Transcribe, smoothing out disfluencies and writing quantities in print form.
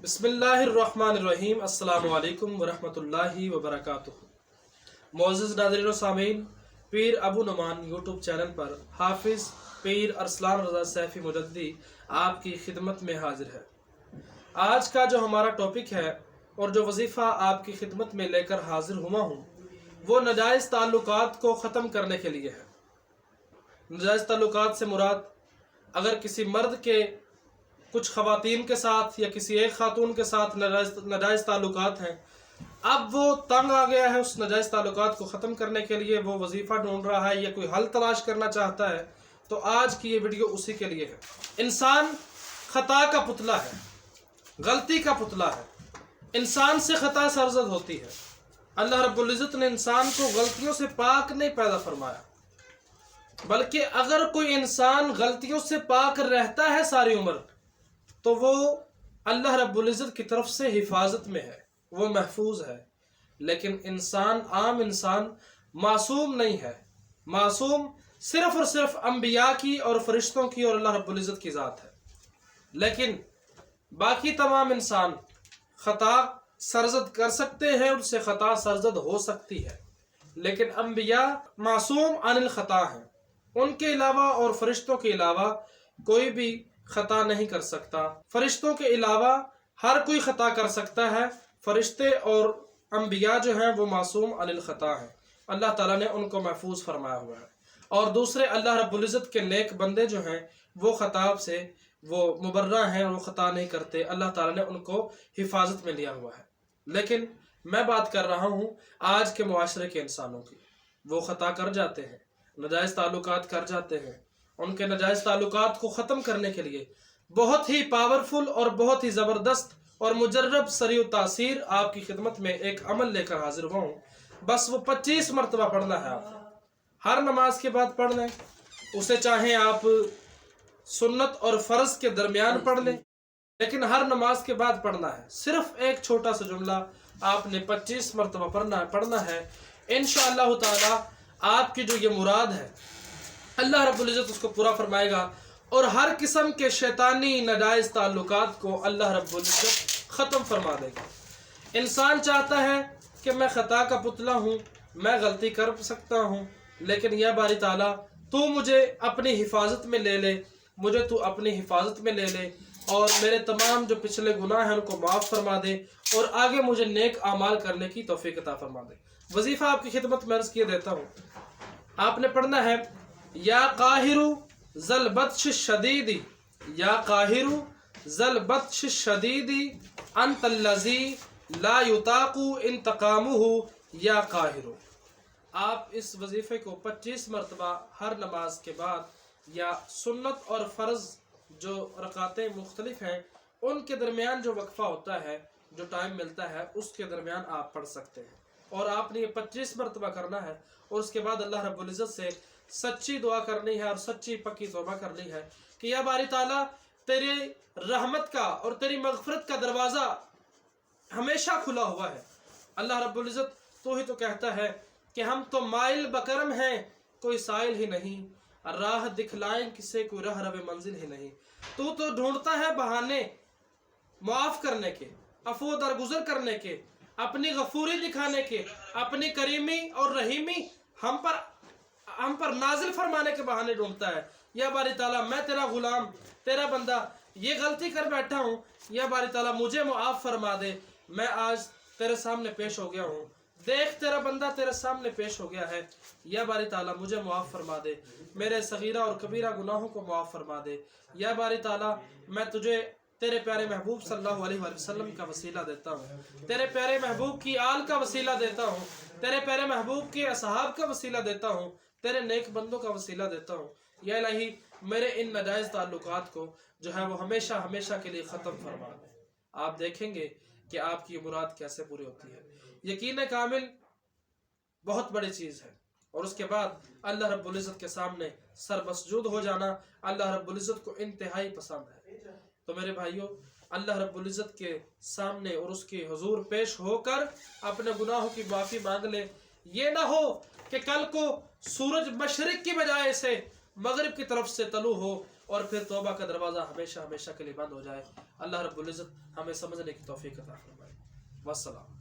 بسم اللہ الرحمن الرحیم۔ السلام علیکم ورحمۃ اللہ وبرکاتہ۔ معزز ناظرین و سامعین، پیر ابو نعمان یوٹیوب چینل پر حافظ پیر اسلام رضا سیفی مجددی آپ کی خدمت میں حاضر ہے۔ آج کا جو ہمارا ٹاپک ہے اور جو وظیفہ آپ کی خدمت میں لے کر حاضر ہوا ہوں وہ ناجائز تعلقات کو ختم کرنے کے لیے ہے۔ ناجائز تعلقات سے مراد اگر کسی مرد کے کچھ خواتین کے ساتھ یا کسی ایک خاتون کے ساتھ ناجائز تعلقات ہیں، اب وہ تنگ آ گیا ہے اس ناجائز تعلقات کو ختم کرنے کے لیے، وہ وظیفہ ڈھونڈ رہا ہے یا کوئی حل تلاش کرنا چاہتا ہے، تو آج کی یہ ویڈیو اسی کے لیے ہے۔ انسان خطا کا پتلا ہے، غلطی کا پتلا ہے، انسان سے خطا سرزد ہوتی ہے۔ اللہ رب العزت نے انسان کو غلطیوں سے پاک نہیں پیدا فرمایا، بلکہ اگر کوئی انسان غلطیوں سے پاک رہتا ہے ساری عمر تو وہ اللہ رب العزت کی طرف سے حفاظت میں ہے، وہ محفوظ ہے۔ لیکن انسان، عام انسان معصوم نہیں ہے۔ معصوم صرف اور صرف انبیاء کی اور فرشتوں کی اور اللہ رب العزت کی ذات ہے۔ لیکن باقی تمام انسان خطا سرزد کر سکتے ہیں، ان سے خطا سرزد ہو سکتی ہے، لیکن انبیاء معصوم عن الخطا ہیں۔ ان کے علاوہ اور فرشتوں کے علاوہ کوئی بھی خطا نہیں کر سکتا۔ فرشتوں کے علاوہ ہر کوئی خطا کر سکتا ہے۔ فرشتے اور انبیاء جو ہیں وہ معصوم عن الخطا ہیں، اللہ تعالیٰ نے ان کو محفوظ فرمایا ہوا ہے۔ اور دوسرے اللہ رب العزت کے نیک بندے جو ہیں وہ خطا سے وہ مبرہ ہیں، وہ خطا نہیں کرتے، اللہ تعالیٰ نے ان کو حفاظت میں لیا ہوا ہے۔ لیکن میں بات کر رہا ہوں آج کے معاشرے کے انسانوں کی۔ وہ خطا کر جاتے ہیں، ناجائز تعلقات کر جاتے ہیں۔ ان کے ناجائز تعلقات کو ختم کرنے کے لیے بہت ہی پاورفل اور بہت ہی زبردست اور مجرب سریع و تاثیر آپ کی خدمت میں ایک عمل لے کر حاضر ہوا ہوں۔ بس وہ 25 مرتبہ پڑھنا ہے۔ آپ ہر نماز کے بعد پڑھ لیں، اسے چاہیں آپ سنت اور فرض کے درمیان پڑھ لیں، لیکن ہر نماز کے بعد پڑھنا ہے۔ صرف ایک چھوٹا سا جملہ آپ نے 25 مرتبہ پڑھنا ہے۔ انشاءاللہ تعالی آپ کی جو یہ مراد ہے اللہ رب العزت اس کو پورا فرمائے گا، اور ہر قسم کے شیطانی ناجائز تعلقات کو اللہ رب العزت ختم فرما دے گا۔ انسان چاہتا ہے کہ میں خطا کا پتلا ہوں، میں غلطی کر سکتا ہوں، لیکن یا باری تعالیٰ تو مجھے اپنی حفاظت میں لے لے، مجھے تو اپنی حفاظت میں لے لے، اور میرے تمام جو پچھلے گناہ ہیں ان کو معاف فرما دے، اور آگے مجھے نیک اعمال کرنے کی توفیق عطا فرما دے۔ وظیفہ آپ کی خدمت میں عرض کیے دیتا ہوں۔ آپ نے پڑھنا ہے یا قاہر ذل بطش الشدید، یا قاہر ذل بطش الشدید انت الذی لا یطاق انتقامہ یا قاہر۔ آپ اس وظیفے کو 25 مرتبہ ہر نماز کے بعد یا سنت اور فرض جو رکعتیں مختلف ہیں ان کے درمیان جو وقفہ ہوتا ہے، جو ٹائم ملتا ہے، اس کے درمیان آپ پڑھ سکتے ہیں، اور آپ نے یہ 25 مرتبہ کرنا ہے۔ اور اس کے بعد اللہ رب العزت سے سچی دعا کرنی ہے اور سچی پکی توبہ کرنی ہے کہ یا باری تعالیٰ تیری رحمت کا اور تیری مغفرت کا دروازہ ہمیشہ کھلا ہوا ہے۔ اللہ رب العزت تو ہی تو کہتا ہے کہ ہم تو مائل بکرم ہیں، کوئی سائل ہی نہیں، راہ دکھلائیں کسے کوئی راہ رو منزل ہی نہیں۔ تو ڈھونڈتا ہے بہانے معاف کرنے کے، عفو درگزر کرنے کے، اپنی غفوری دکھانے کے، اپنی کریمی اور رحیمی ہم پر نازل فرمانے کے بہانے ڈھونڈتا ہے۔ یا باری تعالیٰ میں تیرا غلام، تیرا بندہ یہ غلطی کر بیٹھا ہوں، یا باری تعالیٰ مجھے معاف فرما دے، میں آج تیرے سامنے پیش ہو گیا ہوں، دیکھ تیرا بندہ تیرے سامنے پیش ہو گیا ہے، یا باری تعالیٰ مجھے معاف فرما دے، میرے صغیرہ اور کبیرہ گناہوں کو معاف فرما دے۔ یا باری تعالیٰ میں تجھے تیرے پیارے محبوب صلی اللہ علیہ وآلہ وسلم کا وسیلہ دیتا ہوں، تیرے پیارے محبوب کی آل کا وسیلہ دیتا ہوں، تیرے پیارے محبوب کے اصحاب کا وسیلہ دیتا ہوں، تیرے نیک بندوں کا وسیلہ دیتا ہوں۔ یا الہی میرے ان ناجائز تعلقات کو جو ہے وہ ہمیشہ ہمیشہ کے لیے ختم فرما دے۔ آپ دیکھیں گے کہ آپ کی مراد کیسے پوری ہوتی ہے۔ یقین کامل بہت بڑی چیز ہے، اور اس کے بعد اللہ رب العزت کے سامنے سر مسجود ہو جانا اللہ رب العزت کو انتہائی پسند ہے۔ تو میرے بھائیوں، اللہ رب العزت کے سامنے اور اس کے حضور پیش ہو کر اپنے گناہوں کی معافی مانگ لے۔ یہ نہ ہو کہ کل کو سورج مشرق کی بجائے سے مغرب کی طرف سے طلوع ہو اور پھر توبہ کا دروازہ ہمیشہ ہمیشہ کے لیے بند ہو جائے۔ اللہ رب العزت ہمیں سمجھنے کی توفیق عطا فرمائے۔ والسلام۔